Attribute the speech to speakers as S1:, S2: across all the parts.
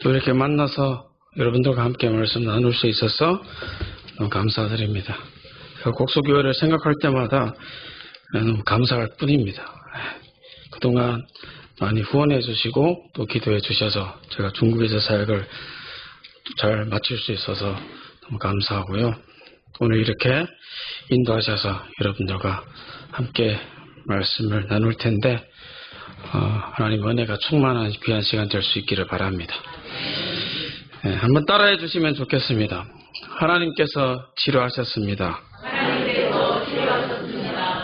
S1: 또 이렇게 만나서 여러분들과 함께 말씀 나눌 수 있어서 너무 감사드립니다. 곡수교회를 생각할 때마다 너무 감사할 뿐입니다. 그동안 많이 후원해 주시고 또 기도해 주셔서 제가 중국에서 사역을 잘 마칠 수 있어서 너무 감사하고요. 오늘 이렇게 인도하셔서 여러분들과 함께 말씀을 나눌 텐데 하나님 은혜가 충만한 귀한 시간 될 수 있기를 바랍니다. 한번 따라해 주시면 좋겠습니다. 하나님께서 치료하셨습니다.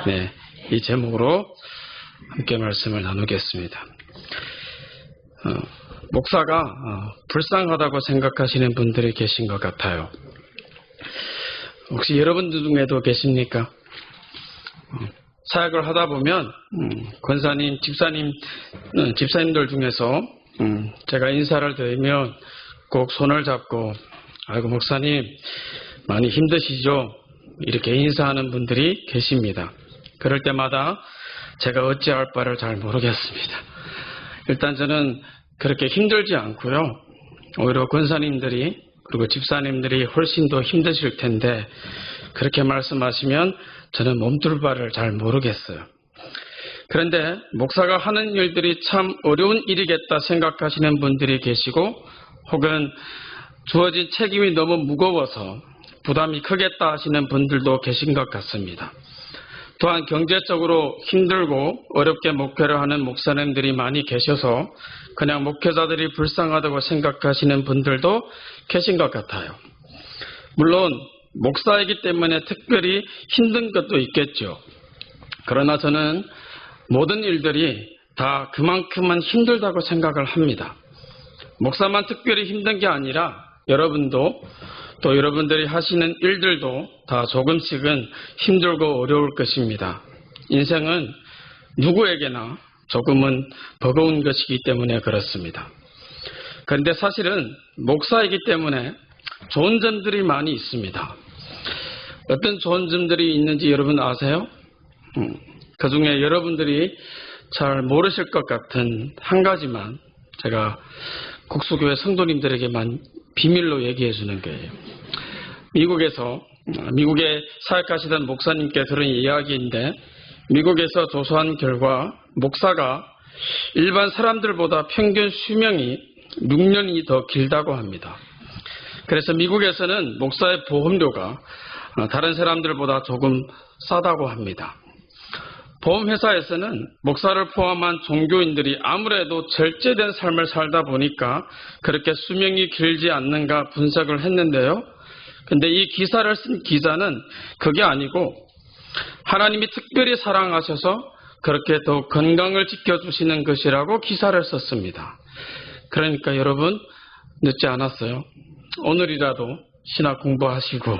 S1: 네, 이 제목으로 함께 말씀을 나누겠습니다. 목사가 불쌍하다고 생각하시는 분들이 계신 것 같아요. 혹시 여러분들 중에도 계십니까? 사역을 하다 보면 권사님, 집사님들 중에서 제가 인사를 드리면 꼭 손을 잡고 아이고 목사님 많이 힘드시죠? 이렇게 인사하는 분들이 계십니다. 그럴 때마다 제가 어찌할 바를 잘 모르겠습니다. 일단 저는 그렇게 힘들지 않고요. 오히려 권사님들이 그리고 집사님들이 훨씬 더 힘드실 텐데 그렇게 말씀하시면 저는 몸둘 바를 잘 모르겠어요. 그런데 목사가 하는 일들이 참 어려운 일이겠다 생각하시는 분들이 계시고 혹은 주어진 책임이 너무 무거워서 부담이 크겠다 하시는 분들도 계신 것 같습니다. 또한 경제적으로 힘들고 어렵게 목회를 하는 목사님들이 많이 계셔서 그냥 목회자들이 불쌍하다고 생각하시는 분들도 계신 것 같아요. 물론 목사이기 때문에 특별히 힘든 것도 있겠죠. 그러나 저는 모든 일들이 다 그만큼은 힘들다고 생각을 합니다. 목사만 특별히 힘든 게 아니라 여러분도 또 여러분들이 하시는 일들도 다 조금씩은 힘들고 어려울 것입니다. 인생은 누구에게나 조금은 버거운 것이기 때문에 그렇습니다. 그런데 사실은 목사이기 때문에 좋은 점들이 많이 있습니다. 어떤 좋은 점들이 있는지 여러분 아세요? 그 중에 여러분들이 잘 모르실 것 같은 한 가지만 제가 곡수교회 성도님들에게만 비밀로 얘기해 주는 거예요. 미국에 사역하시던 목사님께 들은 이야기인데 미국에서 조사한 결과 목사가 일반 사람들보다 평균 수명이 6년이 더 길다고 합니다. 그래서 미국에서는 목사의 보험료가 다른 사람들보다 조금 싸다고 합니다. 보험회사에서는 목사를 포함한 종교인들이 아무래도 절제된 삶을 살다 보니까 그렇게 수명이 길지 않는가 분석을 했는데요. 근데 이 기사를 쓴 기자는 그게 아니고 하나님이 특별히 사랑하셔서 그렇게 더 건강을 지켜주시는 것이라고 기사를 썼습니다. 그러니까 여러분 늦지 않았어요. 오늘이라도 신학 공부하시고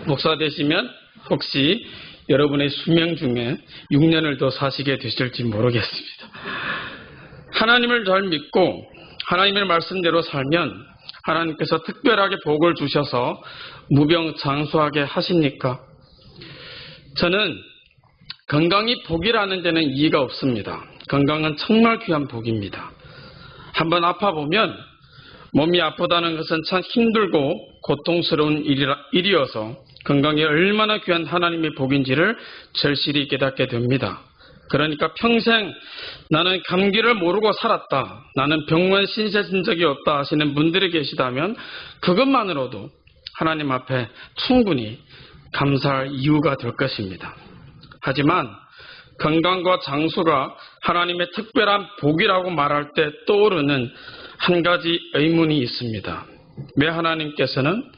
S1: 목사 되시면 혹시 여러분의 수명 중에 6년을 더 사시게 되실지 모르겠습니다. 하나님을 잘 믿고 하나님의 말씀대로 살면 하나님께서 특별하게 복을 주셔서 무병장수하게 하십니까? 저는 건강이 복이라는 데는 이의가 없습니다. 건강은 정말 귀한 복입니다. 한번 아파보면 몸이 아프다는 것은 참 힘들고 고통스러운 일이어서 건강이 얼마나 귀한 하나님의 복인지를 절실히 깨닫게 됩니다. 그러니까 평생 나는 감기를 모르고 살았다. 나는 병원 신세 진 적이 없다 하시는 분들이 계시다면 그것만으로도 하나님 앞에 충분히 감사할 이유가 될 것입니다. 하지만 건강과 장수가 하나님의 특별한 복이라고 말할 때 떠오르는 한 가지 의문이 있습니다. 왜 하나님께서는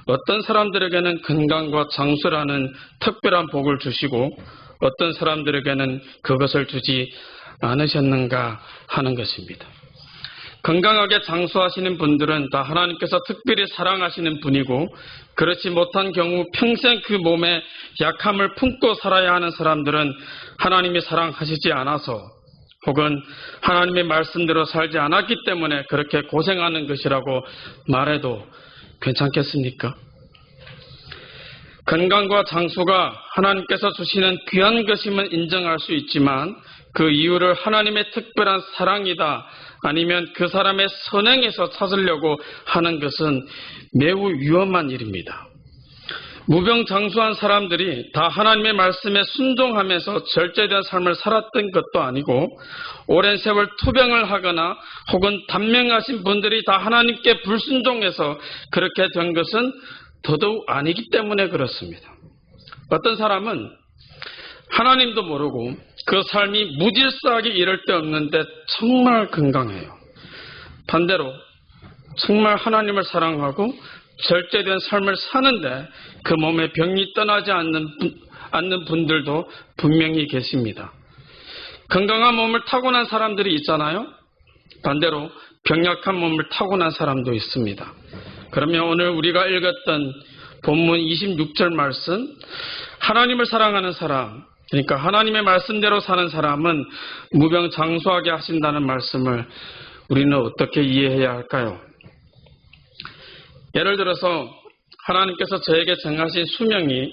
S1: 어떤 사람들에게는 건강과 장수라는 특별한 복을 주시고 어떤 사람들에게는 그것을 주지 않으셨는가 하는 것입니다. 건강하게 장수하시는 분들은 다 하나님께서 특별히 사랑하시는 분이고 그렇지 못한 경우 평생 그 몸에 약함을 품고 살아야 하는 사람들은 하나님이 사랑하시지 않아서 혹은 하나님의 말씀대로 살지 않았기 때문에 그렇게 고생하는 것이라고 말해도 괜찮겠습니까? 건강과 장수가 하나님께서 주시는 귀한 것임은 인정할 수 있지만 그 이유를 하나님의 특별한 사랑이다 아니면 그 사람의 선행에서 찾으려고 하는 것은 매우 위험한 일입니다. 무병장수한 사람들이 다 하나님의 말씀에 순종하면서 절제된 삶을 살았던 것도 아니고 오랜 세월 투병을 하거나 혹은 단명하신 분들이 다 하나님께 불순종해서 그렇게 된 것은 더더욱 아니기 때문에 그렇습니다. 어떤 사람은 하나님도 모르고 그 삶이 무질서하게 이럴 데 없는데 정말 건강해요. 반대로 정말 하나님을 사랑하고 절제된 삶을 사는데 그 몸에 병이 떠나지 않는 분들도 분명히 계십니다. 건강한 몸을 타고난 사람들이 있잖아요. 반대로 병약한 몸을 타고난 사람도 있습니다. 그러면 오늘 우리가 읽었던 본문 26절 말씀, 하나님을 사랑하는 사람, 그러니까 하나님의 말씀대로 사는 사람은 무병장수하게 하신다는 말씀을 우리는 어떻게 이해해야 할까요? 예를 들어서 하나님께서 저에게 정하신 수명이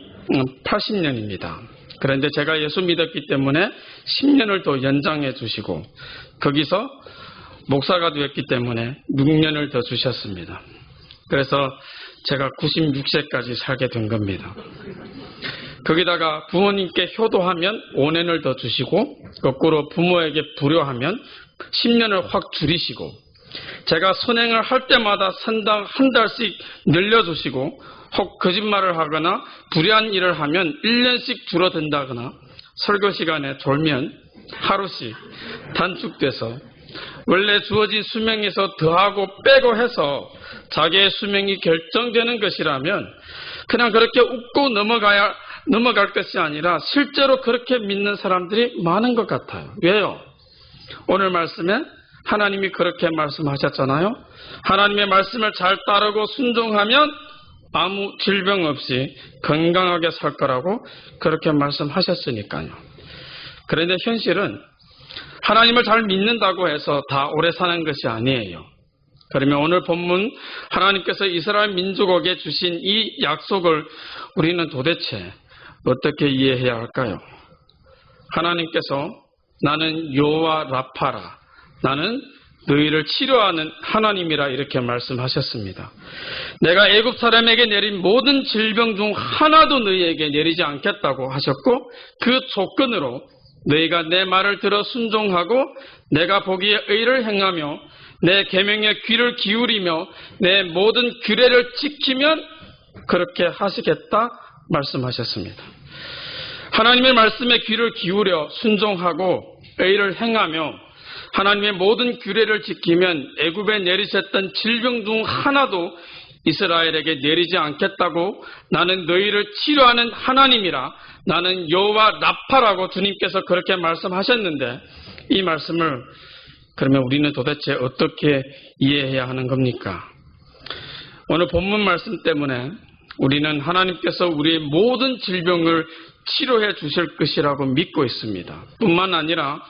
S1: 80년입니다. 그런데 제가 예수 믿었기 때문에 10년을 더 연장해 주시고 거기서 목사가 되었기 때문에 6년을 더 주셨습니다. 그래서 제가 96세까지 살게 된 겁니다. 거기다가 부모님께 효도하면 5년을 더 주시고 거꾸로 부모에게 불효하면 10년을 확 줄이시고 제가 선행을 할 때마다 선당 한 달씩 늘려주시고 혹 거짓말을 하거나 불의한 일을 하면 1년씩 줄어든다거나 설교 시간에 졸면 하루씩 단축돼서 원래 주어진 수명에서 더하고 빼고 해서 자기의 수명이 결정되는 것이라면 그냥 그렇게 웃고 넘어갈 것이 아니라 실제로 그렇게 믿는 사람들이 많은 것 같아요. 왜요? 오늘 말씀에 하나님이 그렇게 말씀하셨잖아요. 하나님의 말씀을 잘 따르고 순종하면 아무 질병 없이 건강하게 살 거라고 그렇게 말씀하셨으니까요. 그런데 현실은 하나님을 잘 믿는다고 해서 다 오래 사는 것이 아니에요. 그러면 오늘 본문 하나님께서 이스라엘 민족에게 주신 이 약속을 우리는 도대체 어떻게 이해해야 할까요? 하나님께서 나는 여호와 라파라, 나는 너희를 치료하는 하나님이라 이렇게 말씀하셨습니다. 내가 애굽 사람에게 내린 모든 질병 중 하나도 너희에게 내리지 않겠다고 하셨고 그 조건으로 너희가 내 말을 들어 순종하고 내가 보기에 의를 행하며 내 계명에 귀를 기울이며 내 모든 규례를 지키면 그렇게 하시겠다 말씀하셨습니다. 하나님의 말씀에 귀를 기울여 순종하고 의를 행하며 하나님의 모든 규례를 지키면 애굽에 내리셨던 질병 중 하나도 이스라엘에게 내리지 않겠다고 나는 너희를 치료하는 하나님이라 나는 여호와 라파라고 주님께서 그렇게 말씀하셨는데 이 말씀을 그러면 우리는 도대체 어떻게 이해해야 하는 겁니까? 오늘 본문 말씀 때문에 우리는 하나님께서 우리의 모든 질병을 치료해 주실 것이라고 믿고 있습니다. 뿐만 아니라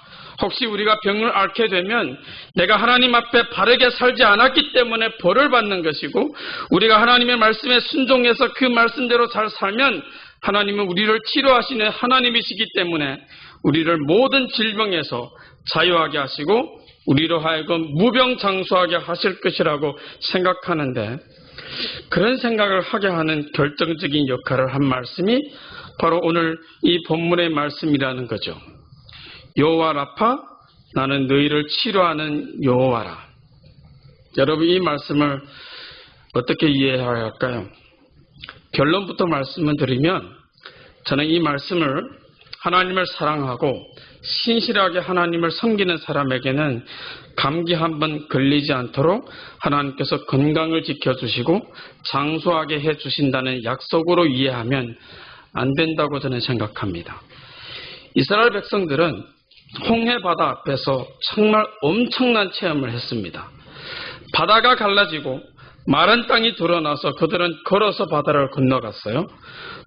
S1: 혹시 우리가 병을 앓게 되면 내가 하나님 앞에 바르게 살지 않았기 때문에 벌을 받는 것이고 우리가 하나님의 말씀에 순종해서 그 말씀대로 잘 살면 하나님은 우리를 치료하시는 하나님이시기 때문에 우리를 모든 질병에서 자유하게 하시고 우리로 하여금 무병장수하게 하실 것이라고 생각하는데 그런 생각을 하게 하는 결정적인 역할을 한 말씀이 바로 오늘 이 본문의 말씀이라는 거죠. 여호와 라파, 나는 너희를 치료하는 여호와라. 여러분 이 말씀을 어떻게 이해해야 할까요? 결론부터 말씀을 드리면 저는 이 말씀을 하나님을 사랑하고 신실하게 하나님을 섬기는 사람에게는 감기 한번 걸리지 않도록 하나님께서 건강을 지켜주시고 장수하게 해주신다는 약속으로 이해하면 안 된다고 저는 생각합니다. 이스라엘 백성들은 홍해 바다 앞에서 정말 엄청난 체험을 했습니다. 바다가 갈라지고 마른 땅이 드러나서 그들은 걸어서 바다를 건너갔어요.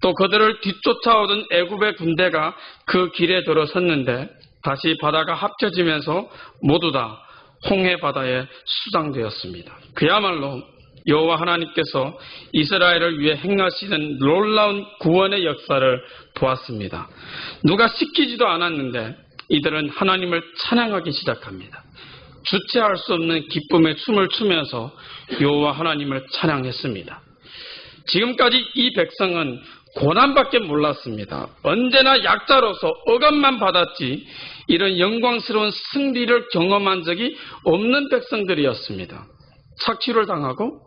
S1: 또 그들을 뒤쫓아오던 애굽의 군대가 그 길에 들어섰는데 다시 바다가 합쳐지면서 모두 다 홍해 바다에 수장되었습니다. 그야말로 여호와 하나님께서 이스라엘을 위해 행하시는 놀라운 구원의 역사를 보았습니다. 누가 시키지도 않았는데 이들은 하나님을 찬양하기 시작합니다. 주체할 수 없는 기쁨의 춤을 추면서 여호와 하나님을 찬양했습니다. 지금까지 이 백성은 고난밖에 몰랐습니다. 언제나 약자로서 억압만 받았지 이런 영광스러운 승리를 경험한 적이 없는 백성들이었습니다. 착취를 당하고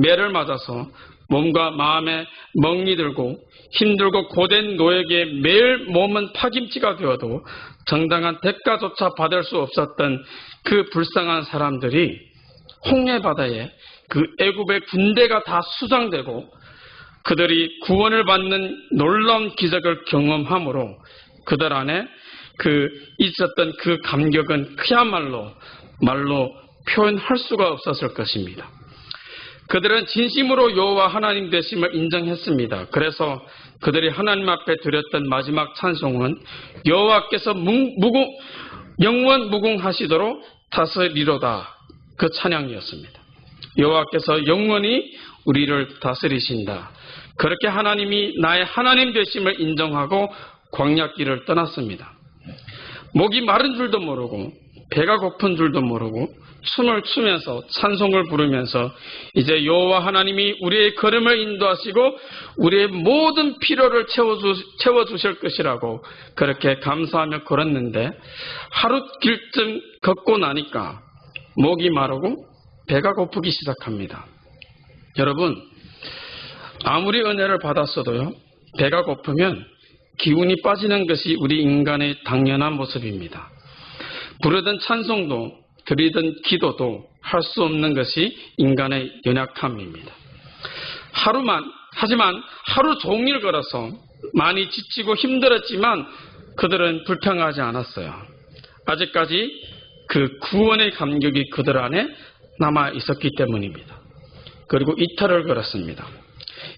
S1: 매를 맞아서 몸과 마음에 멍이 들고 힘들고 고된 노예에게 매일 몸은 파김치가 되어도 정당한 대가조차 받을 수 없었던 그 불쌍한 사람들이 홍해바다에 그 애굽의 군대가 다 수장되고 그들이 구원을 받는 놀라운 기적을 경험함으로 그들 안에 있었던 그 감격은 그야말로 말로 표현할 수가 없었을 것입니다. 그들은 진심으로 여호와 하나님 되심을 인정했습니다. 그래서 그들이 하나님 앞에 드렸던 마지막 찬송은 여호와께서 영원 무궁하시도록 다스리로다, 그 찬양이었습니다. 여호와께서 영원히 우리를 다스리신다. 그렇게 하나님이 나의 하나님 되심을 인정하고 광야길을 떠났습니다. 목이 마른 줄도 모르고 배가 고픈 줄도 모르고 춤을 추면서 찬송을 부르면서 이제 여호와 하나님이 우리의 걸음을 인도하시고 우리의 모든 필요를 채워주실 것이라고 그렇게 감사하며 걸었는데 하루 길쯤 걷고 나니까 목이 마르고 배가 고프기 시작합니다. 여러분, 아무리 은혜를 받았어도요, 배가 고프면 기운이 빠지는 것이 우리 인간의 당연한 모습입니다. 부르던 찬송도 드리던 기도도 할 수 없는 것이 인간의 연약함입니다. 하지만 하루 종일 걸어서 많이 지치고 힘들었지만 그들은 불평하지 않았어요. 아직까지 그 구원의 감격이 그들 안에 남아 있었기 때문입니다. 그리고 이틀을 걸었습니다.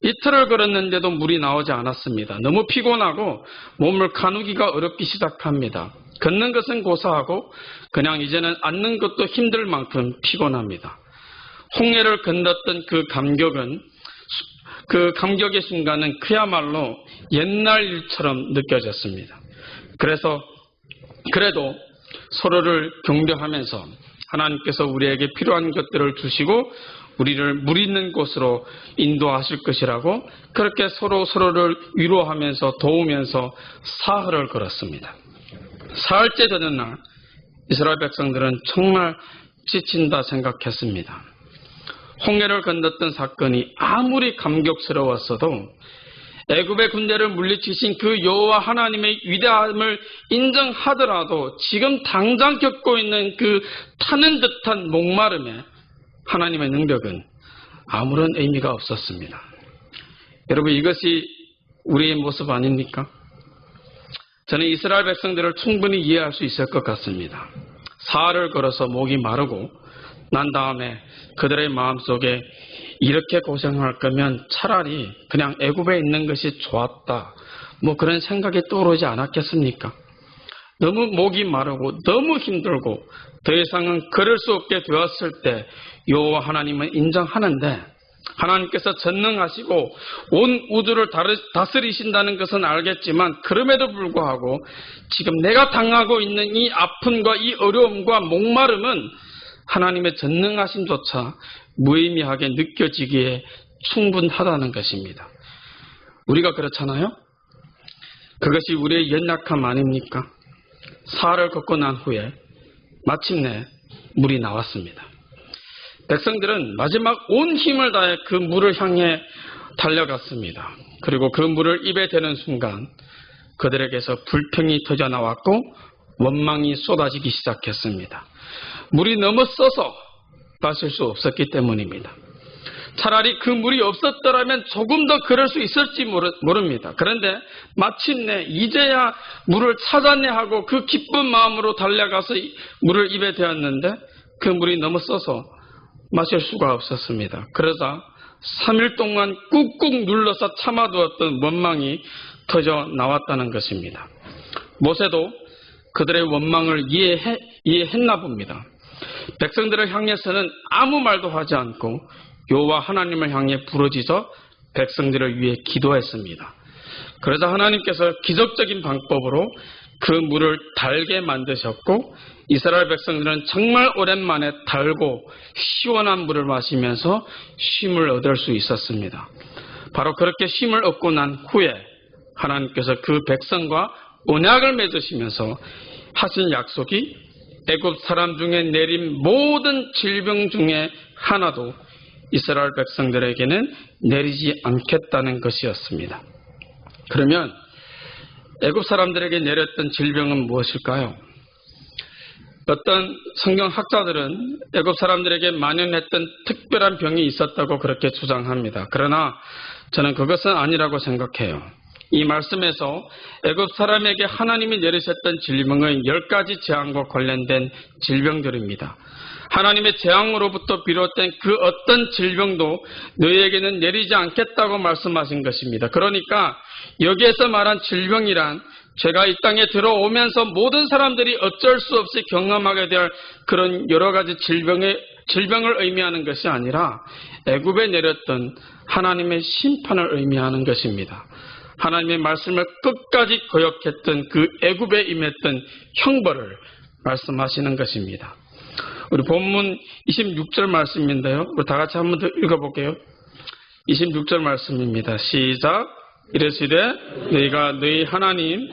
S1: 이틀을 걸었는데도 물이 나오지 않았습니다. 너무 피곤하고 몸을 가누기가 어렵기 시작합니다. 걷는 것은 고사하고 그냥 이제는 앉는 것도 힘들 만큼 피곤합니다. 홍해를 건넜던 그 감격의 순간은 그야말로 옛날 일처럼 느껴졌습니다. 그래도 서로를 격려하면서 하나님께서 우리에게 필요한 것들을 주시고 우리를 물 있는 곳으로 인도하실 것이라고 그렇게 서로를 위로하면서 도우면서 사흘을 걸었습니다. 사흘째 되는 날 이스라엘 백성들은 정말 지친다 생각했습니다. 홍해를 건넜던 사건이 아무리 감격스러웠어도 애굽의 군대를 물리치신 그 여호와 하나님의 위대함을 인정하더라도 지금 당장 겪고 있는 그 타는 듯한 목마름에 하나님의 능력은 아무런 의미가 없었습니다. 여러분, 이것이 우리의 모습 아닙니까? 저는 이스라엘 백성들을 충분히 이해할 수 있을 것 같습니다. 사흘을 걸어서 목이 마르고 난 다음에 그들의 마음속에 이렇게 고생할 거면 차라리 그냥 애굽에 있는 것이 좋았다, 그런 생각이 떠오르지 않았겠습니까? 너무 목이 마르고 너무 힘들고 더 이상은 걸을 수 없게 되었을 때 여호와 하나님은 인정하는데 하나님께서 전능하시고 온 우주를 다스리신다는 것은 알겠지만 그럼에도 불구하고 지금 내가 당하고 있는 이 아픔과 이 어려움과 목마름은 하나님의 전능하심조차 무의미하게 느껴지기에 충분하다는 것입니다. 우리가 그렇잖아요? 그것이 우리의 연약함 아닙니까? 사흘을 걷고 난 후에 마침내 물이 나왔습니다. 백성들은 마지막 온 힘을 다해 그 물을 향해 달려갔습니다. 그리고 그 물을 입에 대는 순간 그들에게서 불평이 터져나왔고 원망이 쏟아지기 시작했습니다. 물이 너무 써서 마실 수 없었기 때문입니다. 차라리 그 물이 없었더라면 조금 더 그럴 수 있을지 모릅니다. 그런데 마침내 이제야 물을 찾았네 하고 그 기쁜 마음으로 달려가서 물을 입에 대었는데 그 물이 너무 써서 마실 수가 없었습니다. 그러자 3일 동안 꾹꾹 눌러서 참아두었던 원망이 터져 나왔다는 것입니다. 모세도 그들의 원망을 이해했나 봅니다. 백성들을 향해서는 아무 말도 하지 않고 여호와 하나님을 향해 부르짖어 백성들을 위해 기도했습니다. 그러자 하나님께서 기적적인 방법으로 그 물을 달게 만드셨고 이스라엘 백성들은 정말 오랜만에 달고 시원한 물을 마시면서 쉼을 얻을 수 있었습니다. 바로 그렇게 쉼을 얻고 난 후에 하나님께서 그 백성과 언약을 맺으시면서 하신 약속이 애굽 사람 중에 내린 모든 질병 중에 하나도 이스라엘 백성들에게는 내리지 않겠다는 것이었습니다. 그러면 애굽 사람들에게 내렸던 질병은 무엇일까요? 어떤 성경학자들은 애굽 사람들에게 만연했던 특별한 병이 있었다고 그렇게 주장합니다. 그러나 저는 그것은 아니라고 생각해요. 이 말씀에서 애굽 사람에게 하나님이 내리셨던 질병은 10가지 재앙과 관련된 질병들입니다. 하나님의 재앙으로부터 비롯된 그 어떤 질병도 너희에게는 내리지 않겠다고 말씀하신 것입니다. 그러니까 여기에서 말한 질병이란 제가 이 땅에 들어오면서 모든 사람들이 어쩔 수 없이 경험하게 될 그런 여러 가지 질병을 의미하는 것이 아니라 애굽에 내렸던 하나님의 심판을 의미하는 것입니다. 하나님의 말씀을 끝까지 거역했던 그 애굽에 임했던 형벌을 말씀하시는 것입니다. 우리 본문 26절 말씀인데요. 우리 다 같이 한번 더 읽어볼게요. 26절 말씀입니다. 시작. 이르시되 너희가 너희 하나님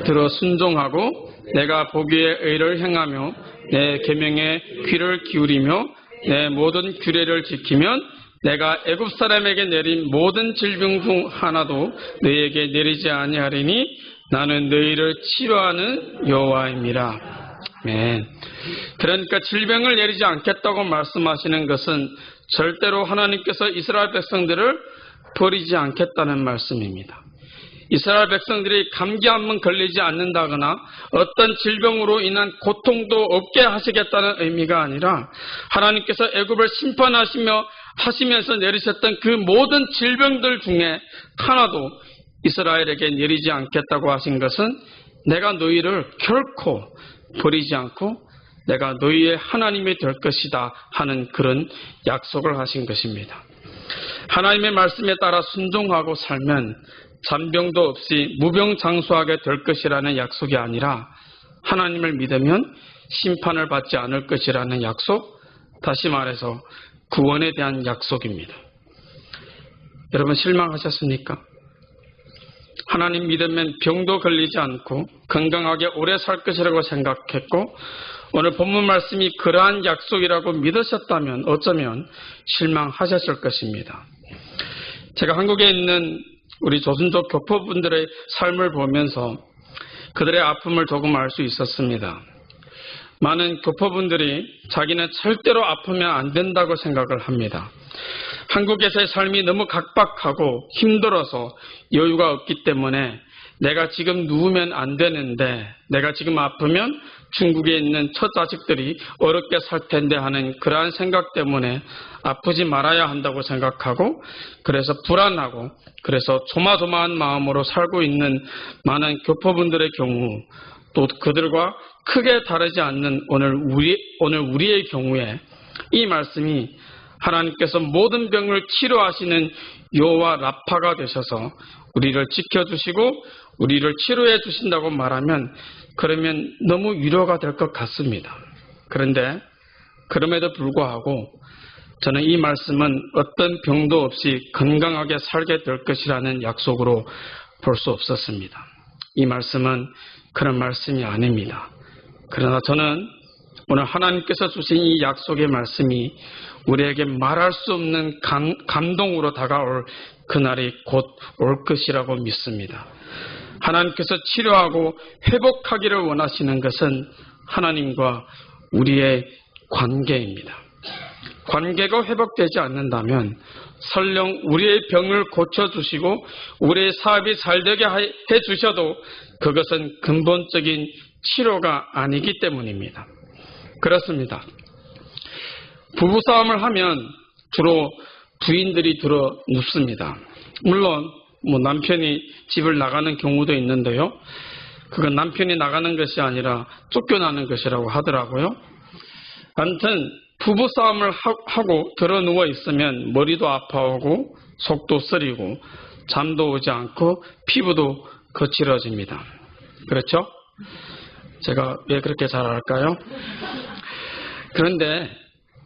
S1: 들어 순종하고 내가 보기에 의를 행하며 내 계명에 귀를 기울이며 내 모든 규례를 지키면 내가 애굽 사람에게 내린 모든 질병 중 하나도 너희에게 내리지 아니하리니 나는 너희를 치료하는 여호와입니다. 아멘. 그러니까 질병을 내리지 않겠다고 말씀하시는 것은 절대로 하나님께서 이스라엘 백성들을 버리지 않겠다는 말씀입니다. 이스라엘 백성들이 감기 한 번 걸리지 않는다거나 어떤 질병으로 인한 고통도 없게 하시겠다는 의미가 아니라 하나님께서 애굽을 심판하시면서 내리셨던 그 모든 질병들 중에 하나도 이스라엘에게 내리지 않겠다고 하신 것은 내가 너희를 결코 버리지 않고 내가 너희의 하나님이 될 것이다 하는 그런 약속을 하신 것입니다. 하나님의 말씀에 따라 순종하고 살면 잔병도 없이 무병장수하게 될 것이라는 약속이 아니라 하나님을 믿으면 심판을 받지 않을 것이라는 약속, 다시 말해서 구원에 대한 약속입니다. 여러분 실망하셨습니까? 하나님 믿으면 병도 걸리지 않고 건강하게 오래 살 것이라고 생각했고 오늘 본문 말씀이 그러한 약속이라고 믿으셨다면 어쩌면 실망하셨을 것입니다. 제가 한국에 있는 우리 조선족 교포분들의 삶을 보면서 그들의 아픔을 조금 알 수 있었습니다. 많은 교포분들이 자기는 절대로 아프면 안 된다고 생각을 합니다. 한국에서의 삶이 너무 각박하고 힘들어서 여유가 없기 때문에 내가 지금 누우면 안 되는데 내가 지금 아프면 중국에 있는 처자식들이 어렵게 살 텐데 하는 그러한 생각 때문에 아프지 말아야 한다고 생각하고 그래서 불안하고 그래서 조마조마한 마음으로 살고 있는 많은 교포분들의 경우 또 그들과 크게 다르지 않는 오늘 우리의 경우에 이 말씀이 하나님께서 모든 병을 치료하시는 여호와 라파가 되셔서 우리를 지켜주시고 우리를 치료해 주신다고 말하면 그러면 너무 위로가 될 것 같습니다. 그런데 그럼에도 불구하고 저는 이 말씀은 어떤 병도 없이 건강하게 살게 될 것이라는 약속으로 볼 수 없었습니다. 이 말씀은 그런 말씀이 아닙니다. 그러나 저는 오늘 하나님께서 주신 이 약속의 말씀이 우리에게 말할 수 없는 감동으로 다가올 그날이 곧 올 것이라고 믿습니다. 하나님께서 치료하고 회복하기를 원하시는 것은 하나님과 우리의 관계입니다. 관계가 회복되지 않는다면 설령 우리의 병을 고쳐주시고 우리의 사업이 잘되게 해주셔도 그것은 근본적인 치료가 아니기 때문입니다. 그렇습니다. 부부싸움을 하면 주로 부인들이 들어 눕습니다. 물론 남편이 집을 나가는 경우도 있는데요. 그건 남편이 나가는 것이 아니라 쫓겨나는 것이라고 하더라고요. 아무튼 부부싸움을 하고 들어 누워 있으면 머리도 아파오고 속도 쓰리고 잠도 오지 않고 피부도 거칠어집니다. 그렇죠? 제가 왜 그렇게 잘 알까요? 그런데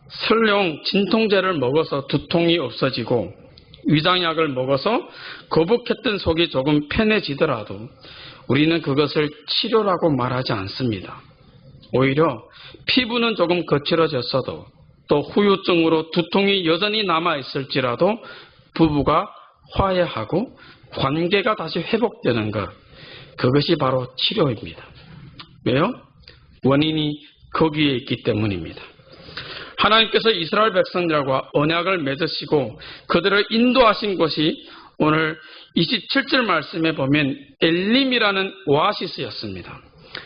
S1: 설령 진통제를 먹어서 두통이 없어지고 위장약을 먹어서 거북했던 속이 조금 편해지더라도 우리는 그것을 치료라고 말하지 않습니다. 오히려 피부는 조금 거칠어졌어도 또 후유증으로 두통이 여전히 남아있을지라도 부부가 화해하고 관계가 다시 회복되는 것, 그것이 바로 치료입니다. 왜요? 원인이 거기에 있기 때문입니다. 하나님께서 이스라엘 백성들과 언약을 맺으시고 그들을 인도하신 곳이 오늘 27절 말씀에 보면 엘림이라는 오아시스였습니다.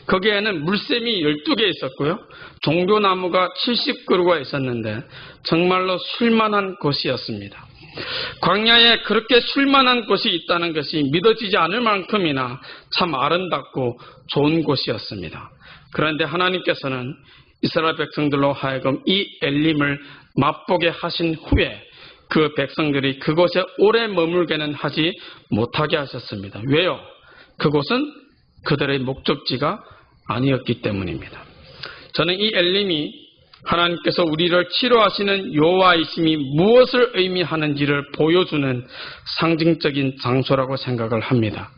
S1: 거기에는 물샘이 12개 있었고요. 종교나무가 70그루가 있었는데 정말로 쉴만한 곳이었습니다. 광야에 그렇게 쉴만한 곳이 있다는 것이 믿어지지 않을 만큼이나 참 아름답고 좋은 곳이었습니다. 그런데 하나님께서는 이스라엘 백성들로 하여금 이 엘림을 맛보게 하신 후에 그 백성들이 그곳에 오래 머물게는 하지 못하게 하셨습니다. 왜요? 그곳은 그들의 목적지가 아니었기 때문입니다. 저는 이 엘림이 하나님께서 우리를 치료하시는 여호와이심이 무엇을 의미하는지를 보여주는 상징적인 장소라고 생각을 합니다.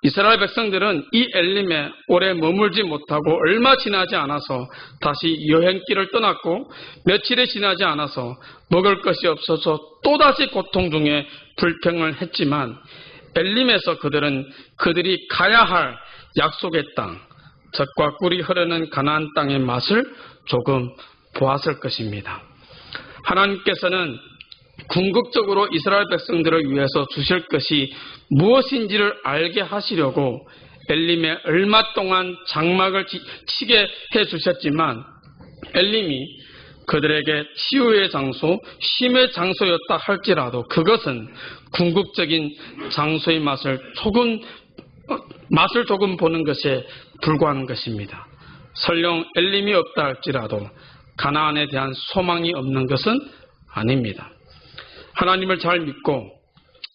S1: 이스라엘 백성들은 이 엘림에 오래 머물지 못하고 얼마 지나지 않아서 다시 여행길을 떠났고 며칠이 지나지 않아서 먹을 것이 없어서 또다시 고통 중에 불평을 했지만 엘림에서 그들은 그들이 가야 할 약속의 땅, 젖과 꿀이 흐르는 가나안 땅의 맛을 조금 보았을 것입니다. 하나님께서는 궁극적으로 이스라엘 백성들을 위해서 주실 것이 무엇인지를 알게 하시려고 엘림에 얼마 동안 장막을 치게 해주셨지만 엘림이 그들에게 치유의 장소, 쉼의 장소였다 할지라도 그것은 궁극적인 장소의 맛을 조금 보는 것에 불과한 것입니다. 설령 엘림이 없다 할지라도 가나안에 대한 소망이 없는 것은 아닙니다. 하나님을 잘 믿고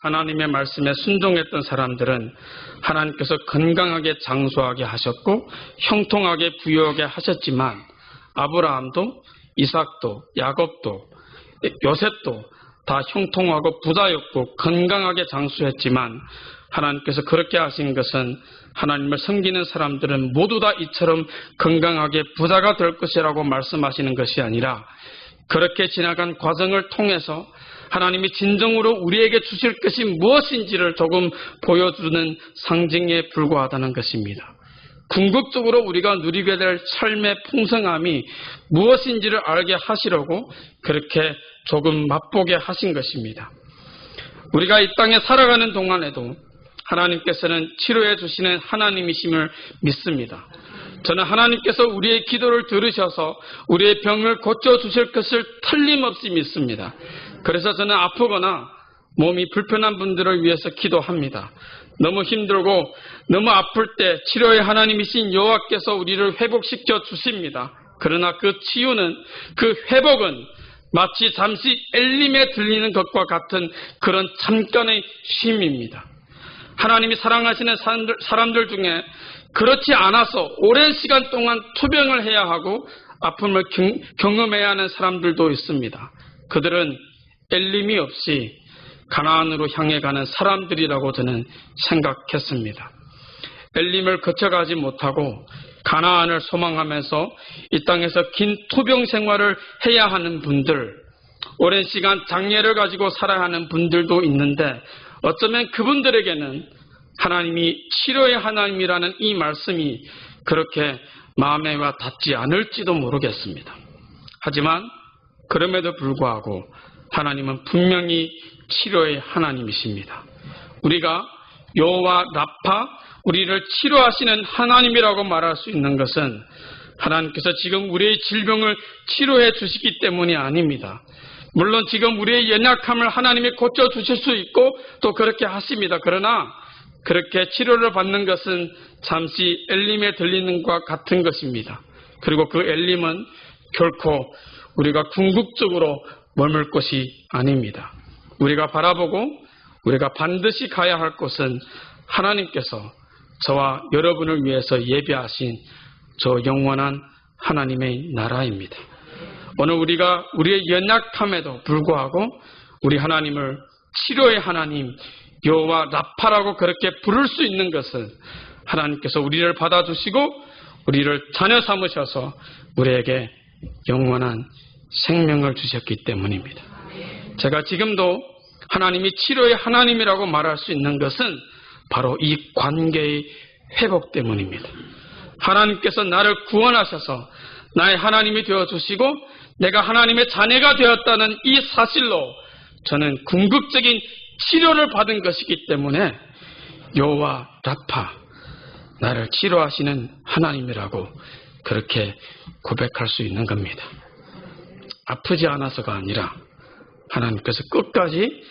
S1: 하나님의 말씀에 순종했던 사람들은 하나님께서 건강하게 장수하게 하셨고 형통하게 부유하게 하셨지만 아브라함도 이삭도 야곱도 요셉도 다 형통하고 부자였고 건강하게 장수했지만 하나님께서 그렇게 하신 것은 하나님을 섬기는 사람들은 모두 다 이처럼 건강하게 부자가 될 것이라고 말씀하시는 것이 아니라 그렇게 지나간 과정을 통해서 하나님이 진정으로 우리에게 주실 것이 무엇인지를 조금 보여주는 상징에 불과하다는 것입니다. 궁극적으로 우리가 누리게 될 삶의 풍성함이 무엇인지를 알게 하시려고 그렇게 조금 맛보게 하신 것입니다. 우리가 이 땅에 살아가는 동안에도 하나님께서는 치료해 주시는 하나님이심을 믿습니다. 저는 하나님께서 우리의 기도를 들으셔서 우리의 병을 고쳐주실 것을 틀림없이 믿습니다. 그래서 저는 아프거나 몸이 불편한 분들을 위해서 기도합니다. 너무 힘들고 너무 아플 때 치료의 하나님이신 여호와께서 우리를 회복시켜 주십니다. 그러나 그 치유는, 그 회복은 마치 잠시 엘림에 들리는 것과 같은 그런 잠깐의 쉼입니다. 하나님이 사랑하시는 사람들 중에 그렇지 않아서 오랜 시간 동안 투병을 해야 하고 아픔을 경험해야 하는 사람들도 있습니다. 그들은 엘림이 없이 가나안으로 향해 가는 사람들이라고 저는 생각했습니다. 엘림을 거쳐가지 못하고 가나안을 소망하면서 이 땅에서 긴 투병 생활을 해야 하는 분들, 오랜 시간 장애를 가지고 살아야 하는 분들도 있는데 어쩌면 그분들에게는 하나님이 치료의 하나님이라는 이 말씀이 그렇게 마음에 와 닿지 않을지도 모르겠습니다. 하지만 그럼에도 불구하고 하나님은 분명히 치료의 하나님이십니다. 우리가 여호와 라파, 우리를 치료하시는 하나님이라고 말할 수 있는 것은 하나님께서 지금 우리의 질병을 치료해 주시기 때문이 아닙니다. 물론 지금 우리의 연약함을 하나님이 고쳐주실 수 있고 또 그렇게 하십니다. 그러나 그렇게 치료를 받는 것은 잠시 엘림에 들리는 것과 같은 것입니다. 그리고 그 엘림은 결코 우리가 궁극적으로 머물 것이 아닙니다. 우리가 바라보고 우리가 반드시 가야 할 곳은 하나님께서 저와 여러분을 위해서 예비하신 저 영원한 하나님의 나라입니다. 오늘 우리가 우리의 연약함에도 불구하고 우리 하나님을 치료의 하나님 여호와 라파라고 그렇게 부를 수 있는 것은 하나님께서 우리를 받아주시고 우리를 자녀 삼으셔서 우리에게 영원한 생명을 주셨기 때문입니다. 제가 지금도 하나님이 치료의 하나님이라고 말할 수 있는 것은 바로 이 관계의 회복 때문입니다. 하나님께서 나를 구원하셔서 나의 하나님이 되어주시고 내가 하나님의 자녀가 되었다는 이 사실로 저는 궁극적인 치료를 받은 것이기 때문에 여호와 라파, 나를 치료하시는 하나님이라고 그렇게 고백할 수 있는 겁니다. 아프지 않아서가 아니라 하나님께서 끝까지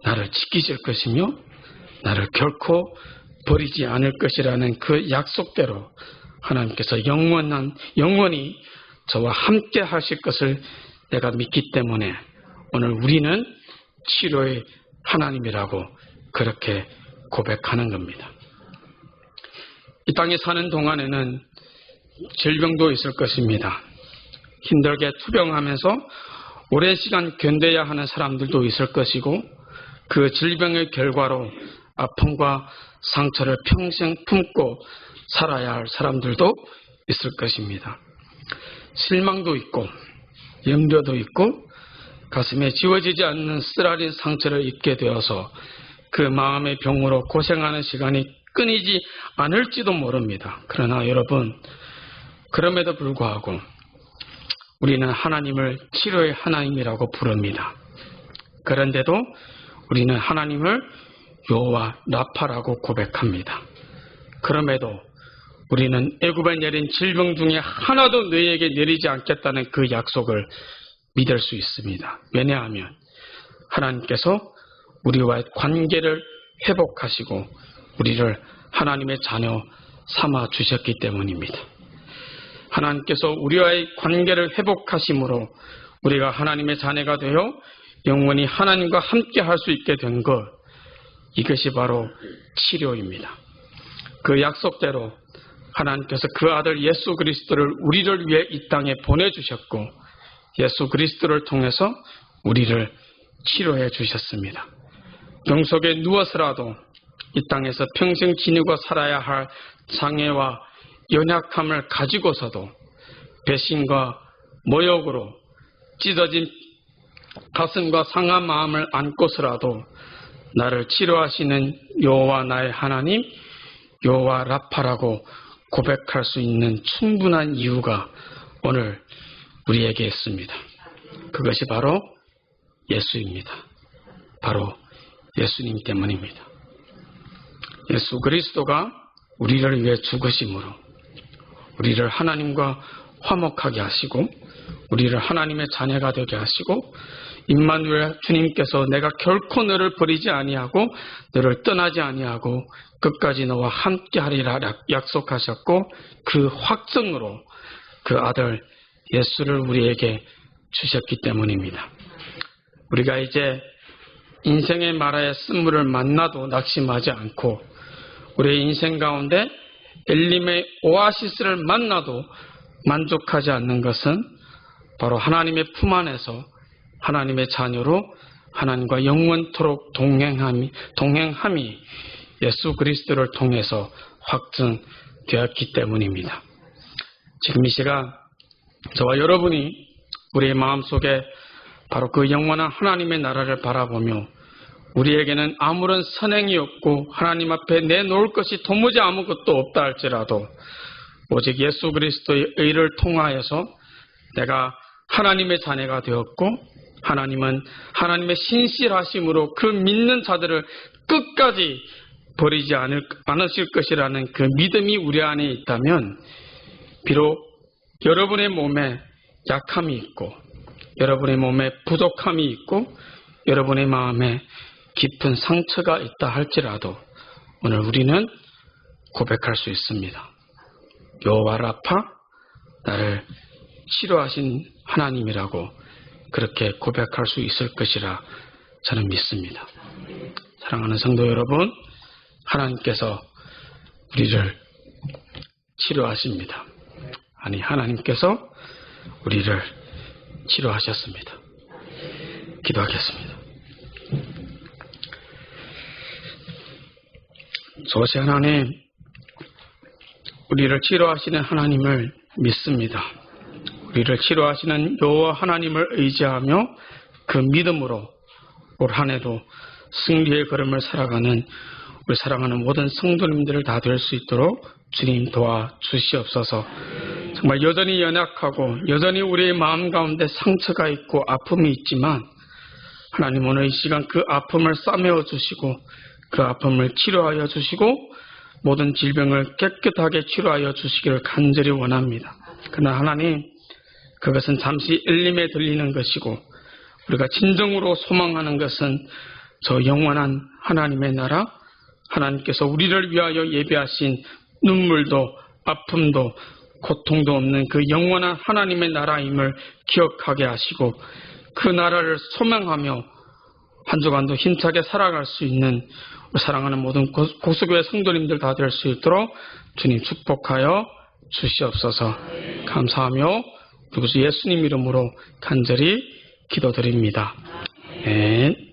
S1: 나를 지키실 것이며 나를 결코 버리지 않을 것이라는 그 약속대로 하나님께서 영원히 저와 함께 하실 것을 내가 믿기 때문에 오늘 우리는 치료의 하나님이라고 그렇게 고백하는 겁니다. 이 땅에 사는 동안에는 질병도 있을 것입니다. 힘들게 투병하면서 오랜 시간 견뎌야 하는 사람들도 있을 것이고 그 질병의 결과로 아픔과 상처를 평생 품고 살아야 할 사람들도 있을 것입니다. 실망도 있고 염려도 있고 가슴에 지워지지 않는 쓰라린 상처를 입게 되어서 그 마음의 병으로 고생하는 시간이 끊이지 않을지도 모릅니다. 그러나 여러분, 그럼에도 불구하고 우리는 하나님을 치료의 하나님이라고 부릅니다. 그런데도 우리는 하나님을 여호와 라파라고 고백합니다. 그럼에도 우리는 애굽에 내린 질병 중에 하나도 너희에게 내리지 않겠다는 그 약속을 믿을 수 있습니다. 왜냐하면 하나님께서 우리와의 관계를 회복하시고 우리를 하나님의 자녀 삼아 주셨기 때문입니다. 하나님께서 우리와의 관계를 회복하심으로 우리가 하나님의 자녀가 되어 영원히 하나님과 함께 할 수 있게 된 것, 이것이 바로 치료입니다. 그 약속대로 하나님께서 그 아들 예수 그리스도를 우리를 위해 이 땅에 보내주셨고 예수 그리스도를 통해서 우리를 치료해 주셨습니다. 병 속에 누워서라도 이 땅에서 평생 지니고 살아야 할 장애와 연약함을 가지고서도 배신과 모욕으로 찢어진 가슴과 상한 마음을 안고서라도 나를 치료하시는 여호와 나의 하나님, 여호와 라파라고 고백할 수 있는 충분한 이유가 오늘 우리에게 있습니다. 그것이 바로 예수입니다. 바로 예수님 때문입니다. 예수 그리스도가 우리를 위해 죽으심으로 우리를 하나님과 화목하게 하시고 우리를 하나님의 자녀가 되게 하시고 임마누엘 주님께서 내가 결코 너를 버리지 아니하고 너를 떠나지 아니하고 끝까지 너와 함께 하리라 약속하셨고 그 확증으로 그 아들 예수를 우리에게 주셨기 때문입니다. 우리가 이제 인생의 마라의 쓴물을 만나도 낙심하지 않고 우리의 인생 가운데 엘림의 오아시스를 만나도 만족하지 않는 것은 바로 하나님의 품 안에서 하나님의 자녀로 하나님과 영원토록 동행함이 예수 그리스도를 통해서 확증되었기 때문입니다. 지금 이 시간 저와 여러분이 우리의 마음속에 바로 그 영원한 하나님의 나라를 바라보며 우리에게는 아무런 선행이 없고 하나님 앞에 내놓을 것이 도무지 아무것도 없다 할지라도 오직 예수 그리스도의 의를 통하여서 내가 하나님의 자녀가 되었고 하나님은 하나님의 신실하심으로 그 믿는 자들을 끝까지 버리지 않으실 것이라는 그 믿음이 우리 안에 있다면 비록 여러분의 몸에 약함이 있고 여러분의 몸에 부족함이 있고 여러분의 마음에 깊은 상처가 있다 할지라도 오늘 우리는 고백할 수 있습니다. 여호와 라파, 나를 치료하신 하나님이라고 그렇게 고백할 수 있을 것이라 저는 믿습니다. 사랑하는 성도 여러분, 하나님께서 우리를 치료하십니다. 아니, 하나님께서 우리를 치료하셨습니다. 기도하겠습니다. 조시 하나님, 우리를 치료하시는 하나님을 믿습니다. 우리를 치료하시는 여호와 하나님을 의지하며 그 믿음으로 올 한 해도 승리의 걸음을 살아가는 우리 사랑하는 모든 성도님들을 다 될 수 있도록 주님 도와주시옵소서. 정말 여전히 연약하고 여전히 우리의 마음 가운데 상처가 있고 아픔이 있지만 하나님 오늘 이 시간 그 아픔을 싸매어 주시고 그 아픔을 치료하여 주시고 모든 질병을 깨끗하게 치료하여 주시기를 간절히 원합니다. 그러나 하나님, 그것은 잠시 일림에 들리는 것이고 우리가 진정으로 소망하는 것은 저 영원한 하나님의 나라, 하나님께서 우리를 위하여 예비하신 눈물도 아픔도 고통도 없는 그 영원한 하나님의 나라임을 기억하게 하시고 그 나라를 소망하며 한 주간도 힘차게 살아갈 수 있는 사랑하는 모든 고수교회 성도님들 다 될 수 있도록 주님 축복하여 주시옵소서. 감사하며 주 예수님 이름으로 간절히 기도드립니다. 아멘.